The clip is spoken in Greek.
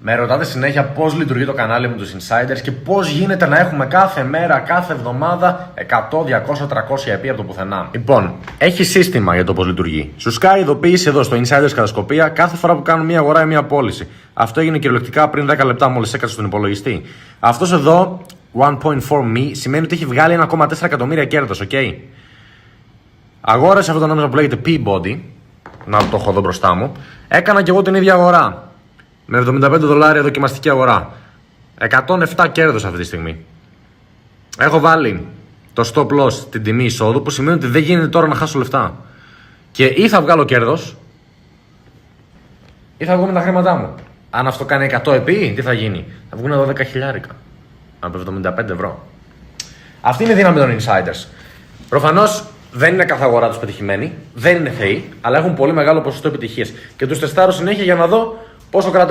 Με ρωτάτε συνέχεια πώς λειτουργεί το κανάλι με τους insiders και πώς γίνεται να έχουμε κάθε μέρα, κάθε εβδομάδα 100, 200, 300 επί από το πουθενά. Λοιπόν, έχει σύστημα για το πώς λειτουργεί. Σου σκάει ειδοποίηση εδώ στο insiders κατασκοπία κάθε φορά που κάνουν μία αγορά ή μία πώληση. Αυτό έγινε κυριολεκτικά πριν 10 λεπτά μόλις έκατσε στον υπολογιστή. Αυτός εδώ, 1.4 me, σημαίνει ότι έχει βγάλει 1,4 εκατομμύρια κέρδος, ok. Αγόρασε αυτό το νόμισμα που λέγεται Peabody. Να το έχω εδώ μπροστά μου. Έκανα και εγώ την ίδια αγορά. Με $75 δοκιμαστική αγορά. 107 κέρδος αυτή τη στιγμή. Έχω βάλει το stop loss, την τιμή εισόδου, που σημαίνει ότι δεν γίνεται τώρα να χάσω λεφτά. Και ή θα βγάλω κέρδος, ή θα βγω με τα χρήματά μου. Αν αυτό κάνει 100 επί, τι θα γίνει? Θα βγουν 12 χιλιάρικα. Από 75 ευρώ. Αυτή είναι η δύναμη των insiders. Προφανώς δεν είναι κάθε αγορά τους πετυχημένη, δεν είναι θεοί, αλλά έχουν πολύ μεγάλο ποσοστό επιτυχίας. Και τους τεστάρω συνέχεια για να δω πόσο κρατάει.